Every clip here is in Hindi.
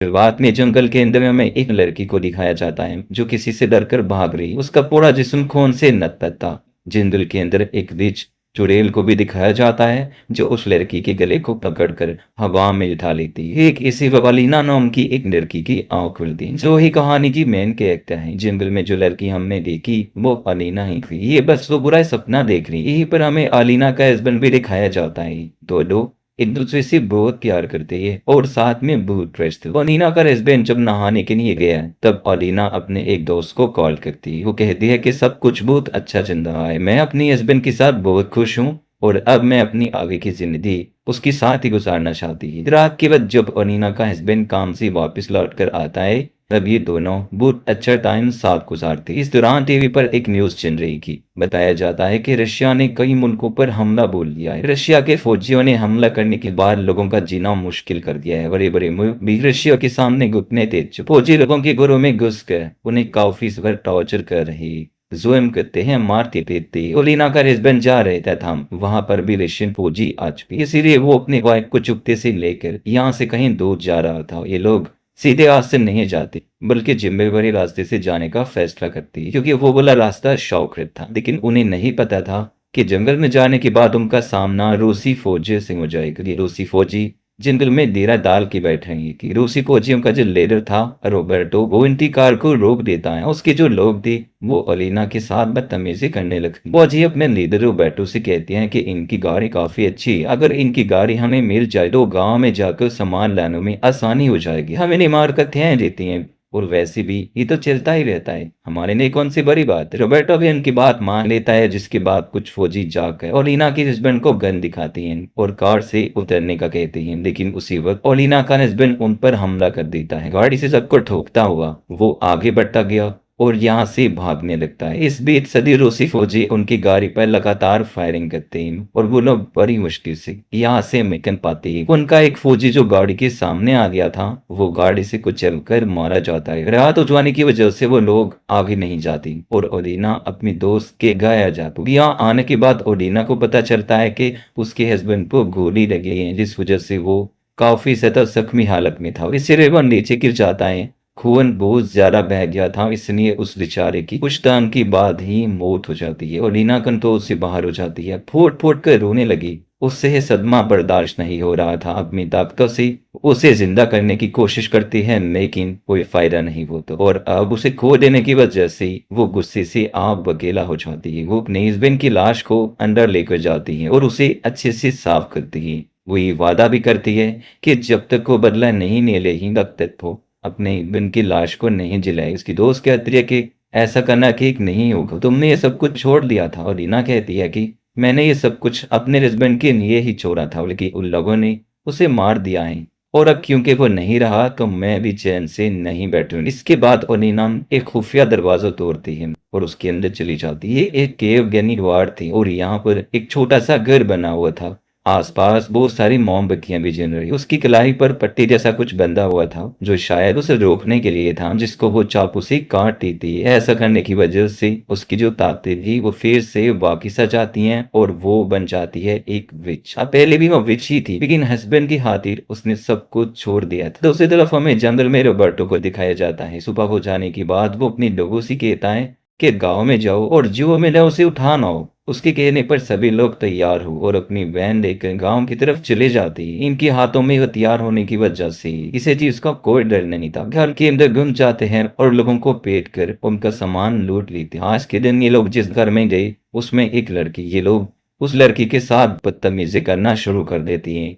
शुरुआत में जंगल के अंदर हमें एक लड़की को दिखाया जाता है जो किसी से डरकर भाग रही। उसका पूरा जिस्म खून से लथपथ था। जंगल के अंदर एक रिच चुड़ैल को भी दिखाया जाता है जो उस लड़की के गले को पकड़कर हवा में उठा लेती है। एक इसी वलीना नाम की एक लड़की की आंख खुलती है जो ही कहानी की मेन कैरेक्टर है। जंगल में जो लड़की हमने देखी वो अलीना ही थी। ये बस वो बुरा सपना देख रही। यहीं पर हमें अलीना का हस्बैंड भी दिखाया जाता है। तो दो एक दूसरे से बहुत प्यार करते हैं और साथ में बहुत फ्रेश थे। अलीना का हस्बैंड जब नहाने के लिए गया तब अलीना अपने एक दोस्त को कॉल करती है। वो कहती है कि सब कुछ बहुत अच्छा चल रहा है, मैं अपनी हस्बैंड के साथ बहुत खुश हूँ और अब मैं अपनी आगे की जिंदगी उसके साथ ही गुजारना चाहती है। रात के बाद जब अलीना का हस्बैंड काम से वापस लौट कर आता है तब ये दोनों बहुत अच्छा टाइम साथ गुजारते। इस दौरान टीवी पर एक न्यूज चल रही थी। बताया जाता है कि रशिया ने कई मुल्कों पर हमला बोल दिया है। रशिया के फौजियों ने हमला करने के बाद लोगों का जीना मुश्किल कर दिया है। बड़े बड़े मुल्क भी रशिया के सामने घुटने टेक फौजी लोगों के घरों में घुस कर उन्हें काफी सफर टॉर्चर कर रही, जुल्म करते हैं, मारते पीटते। ओलिना का हस्बैंड जा रहे थे था वहां पर भी रशियन फौजी आ चुके, इसीलिए वो अपने वाइफ को चुपते से लेकर यहाँ से कहीं दूर जा रहा था। ये लोग सीधे रास्ते से नहीं जाते बल्कि जिम्मेवारी रास्ते से जाने का फैसला करती है क्योंकि वो वाला रास्ता शौकरत था। लेकिन उन्हें नहीं पता था कि जंगल में जाने के बाद उनका सामना रूसी फौजियों से हो जाएगा। ये रूसी फौजी जंगल में डेरा डाल के बैठे हैं कि रूसी फौजियों का जो लीडर था रोबर्टो वो इनकी कार को रोक देता है। उसके जो लोग थे वो अलीना के साथ बदतमीजी करने लगते। फौजी अपने लीडर रोबर्टो से कहते हैं कि इनकी गाड़ी काफी अच्छी है, अगर इनकी गाड़ी हमें मिल जाए तो गांव में जाकर सामान लाने में आसानी हो जाएगी। हम इन्हें मार कर थे देती हैं और वैसे भी ये तो चलता ही रहता है, हमारे लिए कौन सी बड़ी बात है। रोबर्टो भी उनकी बात मान लेता है जिसके बाद कुछ फौजी जाकर ओलिना के हस्बैंड को गन दिखाती हैं और कार से उतरने का कहते हैं। लेकिन उसी वक्त ओलिना का हस्बैंड उन पर हमला कर देता है। गाड़ी से सबको ठोकता हुआ वो आगे बढ़ता गया और यहाँ से भागने लगता है। इस बीच सदी रूसी फौजी उनकी गाड़ी पर लगातार फायरिंग करते हैं और वो लोग बड़ी मुश्किल से यहाँ से निकल पाते हैं। उनका एक फौजी जो गाड़ी के सामने आ गया था वो गाड़ी से कुचल कर मारा जाता है। रात हो जाने की वजह से वो लोग आगे नहीं जाती और ओलिना अपनी दोस्त के गाया जाती। यहाँ आने के बाद ओलिना को पता चलता है कि उसके हस्बैंड को गोली लगी है जिस वजह से वो काफी ज्यादा जख्मी हालत में था। इससे वो नीचे गिर जाता है। खून बहुत ज्यादा बह गया था इसलिए उस बेचारे की कुछ टाइम के बाद ही मौत हो जाती है और लीना कंट्रोल से बाहर हो जाती है। फूट फूट कर रोने लगी। उससे सदमा बर्दाश्त नहीं हो रहा था। अपनी ताकतों से उसे जिंदा करने की कोशिश करती है लेकिन कोई फायदा नहीं होता और अब उसे खो देने की वजह से वो गुस्से से आग बकेला हो जाती है। वो अपने हस्बैंड की लाश को अंदर लेकर जाती है और उसे अच्छे से साफ करती है। वो ये वादा भी करती है कि जब तक वो बदला नहीं ले लेगी तब तक वो अपने इब्न की लाश को नहीं जलाई। उसकी दोस्त कहती है कि ऐसा करना ठीक नहीं होगा, तुमने ये सब कुछ छोड़ दिया था। और रीना कहती है कि मैंने ये सब कुछ अपने हस्बैंड के लिए ही छोड़ा था लेकिन उन लोगों ने उसे मार दिया है और अब क्योंकि वो नहीं रहा तो मैं भी चैन से नहीं बैठूंगी। इसके बाद ओनिना एक खुफिया दरवाजा तोड़ती है और उसके अंदर चली जाती है। एक केव यानी वार्ड थी और यहाँ पर एक छोटा सा घर बना हुआ था। आसपास बहुत सारी मोमबत्तियां भी जल रही। उसकी कलाई पर पट्टी जैसा कुछ बंधा हुआ था जो शायद उसे रोकने के लिए था जिसको वो चाकू से काटती थी। ऐसा करने की वजह से उसकी जो ताकतें थी वो फिर से वापिस आ जाती हैं और वो बन जाती है एक विच। अब पहले भी वो विच ही थी लेकिन हस्बैंड की खातिर उसने सब कुछ छोड़ दिया था। दूसरी तरफ हमें जंगल में रोबर्टो को दिखाया जाता है। सुबह हो जाने के बाद वो अपने लोगों से कहता है कि गांव में जाओ और जो मिला उसे उठाना हो। उसके कहने पर सभी लोग तैयार हो और अपनी वैन लेकर गांव की तरफ चले जाते हैं। इनके हाथों में हथियार होने की वजह से किसी चीज का कोई डर नहीं था। घर के अंदर घुस जाते हैं और लोगों को पेट कर उनका सामान लूट लेते हैं। आज के दिन ये लोग जिस घर में गए उसमें एक लड़की, ये लोग उस लड़की के साथ बदतमीजी करना शुरू कर देती हैं।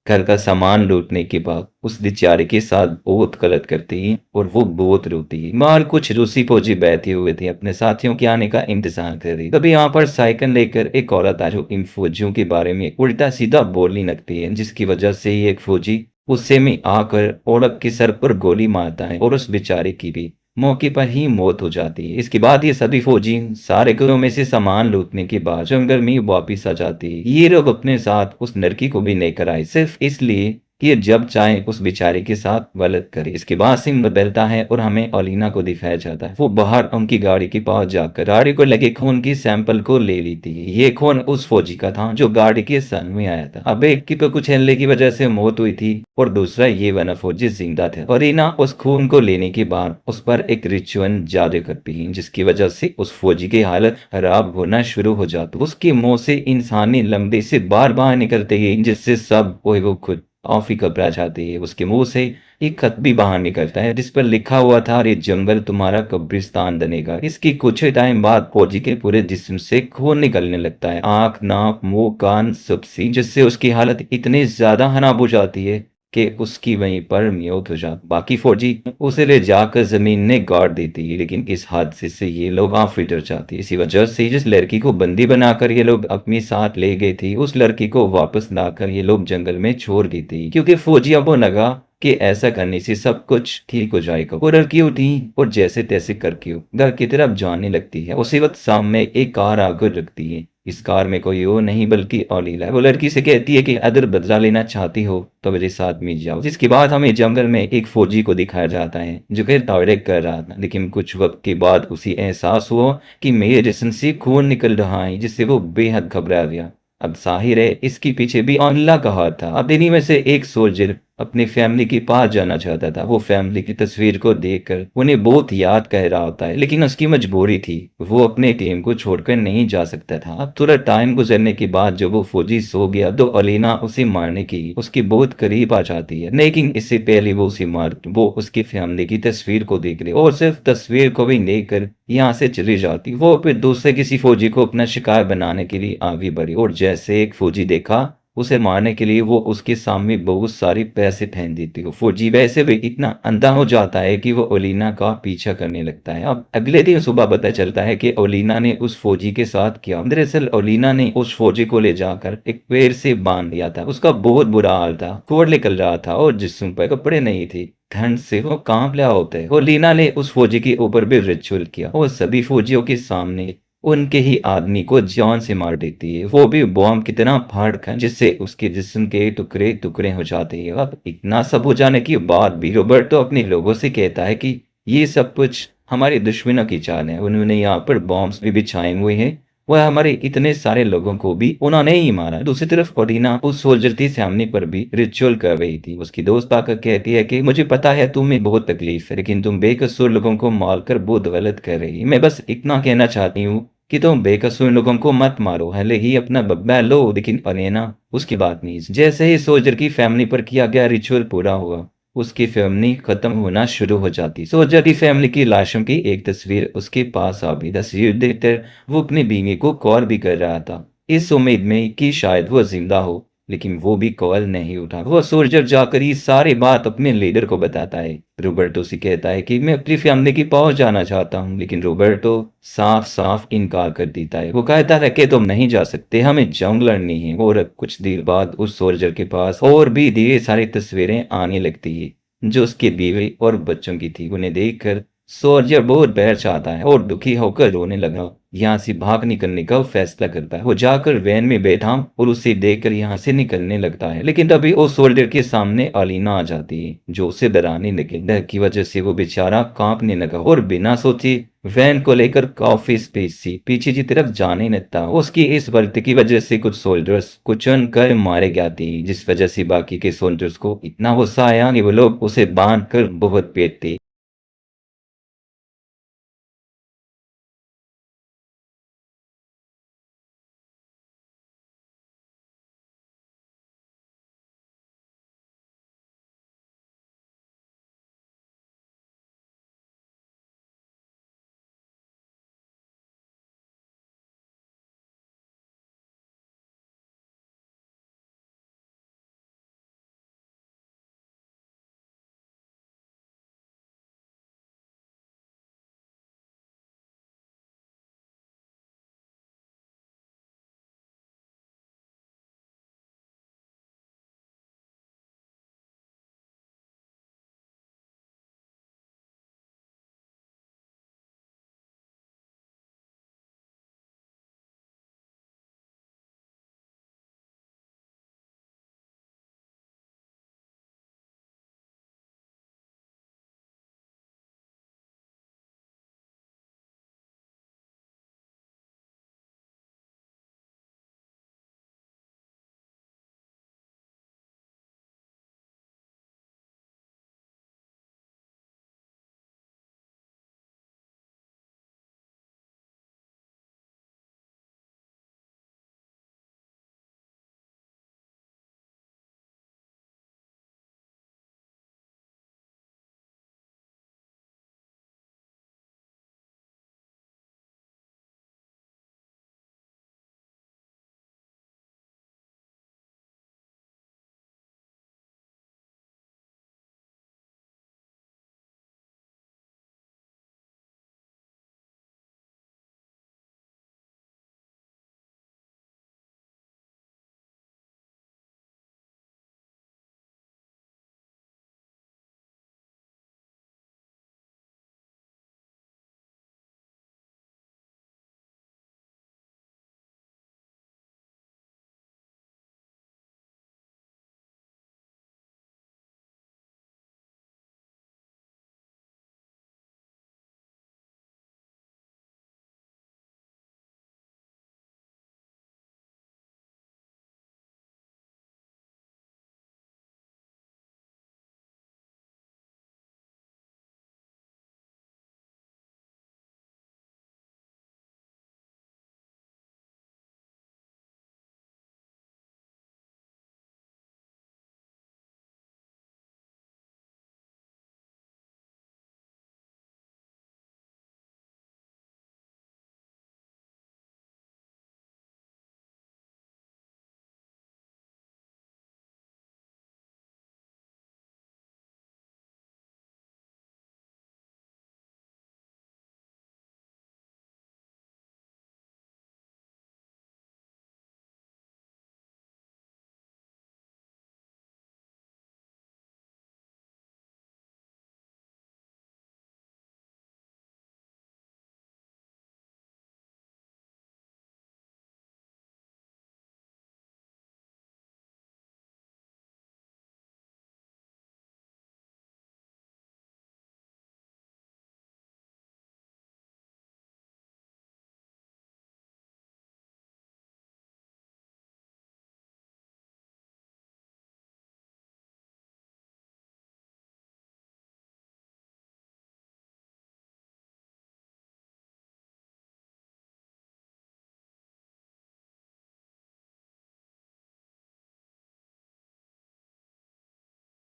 घर का सामान लूटने के बाद उस बेचारे के साथ बहुत गलत करती है और वो बहुत रोती है। बाहर कुछ रूसी फौजी बैठे हुए थे अपने साथियों के आने का इंतजार कर रही। तभी यहाँ पर साइकिल लेकर एक औरत आ जो इन फौजियों के बारे में उल्टा सीधा बोलने लगती है जिसकी वजह से एक फौजी गुस्से में आकर औरत के सर पर गोली मारता है और उस बेचारे की भी मौके पर ही मौत हो जाती है। इसके बाद ये सभी फौजी सारे घरों में से सामान लूटने के बाद जंगल में वापिस आ जाती है। ये लोग अपने साथ उस लड़की को भी लेकर आए सिर्फ इसलिए कि ये जब चाहे उस बेचारे के साथ गलत करे। इसके बाद सीन बदलता है और हमें ओलिना को दिखाया जाता है। वो बाहर उनकी गाड़ी के पास जाकर गाड़ी को लगे खून की सैंपल को ले लेती है। ये खून उस फौजी का था जो गाड़ी के संग में आया था। अब एक की तो कुछ हल्ले की वजह से मौत हुई थी और दूसरा ये वाला फौजी जिंदा था। ओलिना उस खून को लेने के बाद उस पर एक रिचुअल जादू करती है, जिसकी वजह से उस फौजी की हालत खराब होना शुरू हो जाती है। उसके मुंह से इंसानी लंबे से बार बार निकलते हैं, जिससे सब वो खुद ऑफ ही घबरा जाती है। उसके मुंह से एक खत भी बाहर निकलता है जिस पर लिखा हुआ था, ये जंगल तुम्हारा कब्रिस्तान बनेगा। इसकी कुछ टाइम बाद फौजी के पूरे जिस्म से खून निकलने लगता है, आंख, नाक, मुंह, कान, सबसे, जिससे उसकी हालत इतनी ज्यादा खराब हो जाती है कि उसकी वहीं पर मौत हो जाती। बाकी फौजी उसे ले जाकर जमीन में गाड़ देती है, लेकिन इस हादसे से ये लोग काफी डर जाते हैं। इसी वजह से जिस लड़की को बंदी बनाकर ये लोग अपने साथ ले गए थे, उस लड़की को वापस लाकर ये लोग जंगल में छोड़ देते हैं, क्योंकि फौजियों को लगा कि ऐसा करने से सब कुछ ठीक हो जाएगा। वो लड़की उठी और जैसे तैसे करके घर की तरफ जाने लगती है। उसी वक्त सामने एक कार आकर रुकती है। इस कार में कोई और नहीं बल्कि ओलिला है। वो लड़की से कहती है कि अगर बदला लेना चाहती हो तो मेरे साथ मिल जाओ। जिसके बाद हमें जंगल में एक फौजी को दिखाया जाता है जो कि टॉयलेट कर रहा था, लेकिन कुछ वक्त के बाद उसे एहसास हुआ कि मेरे जिस्म से खून निकल रहा है, जिससे वो बेहद घबरा गया। अब जाहिर है इसके पीछे भी ओलिला का हाथ था। अब इन्हीं में से एक सोल्जर अपनी फैमिली के पास जाना चाहता था। वो फैमिली की तस्वीर को देखकर उन्हें बहुत याद कर रहा होता है, लेकिन उसकी मजबूरी थी, वो अपने टीम को छोड़कर नहीं जा सकता था। अब थोड़ा टाइम गुजरने के बाद जब वो फौजी सो गया तो ओलिना उसे मारने की उसके बहुत करीब आ जाती है, लेकिन इससे पहले वो उसे मार वो उसकी फैमिली की तस्वीर को देख ले और सिर्फ तस्वीर को भी लेकर यहाँ से चली जाती। वो फिर दूसरे किसी फौजी को अपना शिकार बनाने के लिए आगे बढ़ी और जैसे एक फौजी देखा उसे मारने के लिए वो उसके सामने बहुत सारे पैसे फेंक देती है। फौजी वैसे भी इतना अंधा हो जाता है कि वो ओलिना का पीछा करने लगता है। अब अगले दिन सुबह पता चलता है कि ओलिना ने उस फौजी के साथ किया। दरअसल ओलिना ने उस फौजी को ले जाकर एक पेड़ से बांध दिया था। उसका बहुत बुरा हाल था, खून निकल रहा था और जिस्म पर कपड़े नहीं थे। ठंड से वो कांप रहा होता है। ओलिना ने उस फौजी के ऊपर भी रिचुअल किया और सभी फौजियों के सामने उनके ही आदमी को जान से मार देती है, वो भी बॉम्ब की तरह फाड़ कर, जिससे उसके जिस्म के टुकड़े टुकड़े हो जाते हैं। अब इतना सब हो जाने के बाद भी रोबर्टो अपने लोगों से कहता है कि ये सब कुछ हमारे दुश्मनों की चाल है। उन्होंने यहाँ पर बॉम्ब्स भी बिछाए हुए हैं, वह हमारे इतने सारे लोगों को भी उन्होंने ही मारा। दूसरी तरफ ओलिना उस सोल्जर की सामने पर भी रिचुअल कर रही थी। उसकी दोस्त आकर कहती है कि मुझे पता है तुम्हें बहुत तकलीफ है, लेकिन तुम बेकसूर लोगों को मारकर बहुत गलत कर रही है। मैं बस इतना कहना चाहती हूँ कि तुम बेकसूर लोगों को मत मारो, भले ही अपना बदला लो, लेकिन ओलिना उसकी बात नहीं। जैसे ही सोल्जर की फैमिली पर किया गया रिचुअल पूरा हुआ, उसकी फैमिली खत्म होना शुरू हो जाती। सोल्जर की फैमिली की लाशों की एक तस्वीर उसके पास आ गई। तस्वीर देखकर वो अपनी बीवी को कॉल भी कर रहा था, इस उम्मीद में कि शायद वो जिंदा हो, लेकिन वो भी कॉल नहीं उठा। वो सोल्जर जाकर ये सारी बात अपने लीडर को बताता है। रोबर्टो से कहता है कि मैं अपनी फैमिली की पहुंच जाना चाहता हूँ, लेकिन रोबर्टो साफ साफ इनकार कर देता है। वो कहता है कि तुम नहीं जा सकते, हमें जंग लड़नी है। और कुछ देर बाद उस सोल्जर के पास और भी ढेर सारी तस्वीरें आने लगती है जो उसके बीवी और बच्चों की थी। उन्हें देखकर सोल्जर बहुत बैर चाहता है और दुखी होकर रोने लगा। यहाँ से भाग निकलने का फैसला करता है। वो जाकर वैन में बैठा और उसे देखकर यहाँ से निकलने लगता है, लेकिन तभी उस सोल्जर के सामने ओलिना आ जाती है जो उसे डराने लगे। डर की वजह से वो बेचारा कांपने लगा और बिना सोचे वैन को लेकर काफी स्पेस से पीछे की तरफ जाने लगता। उसकी इस वर्ती की वजह से कुछ सोल्जर्स कुचल कर मारे गए थे, जिस वजह से बाकी के सोल्जर्स को इतना गुस्सा आया कि वो लोग उसे बांध कर बहुत पीटते।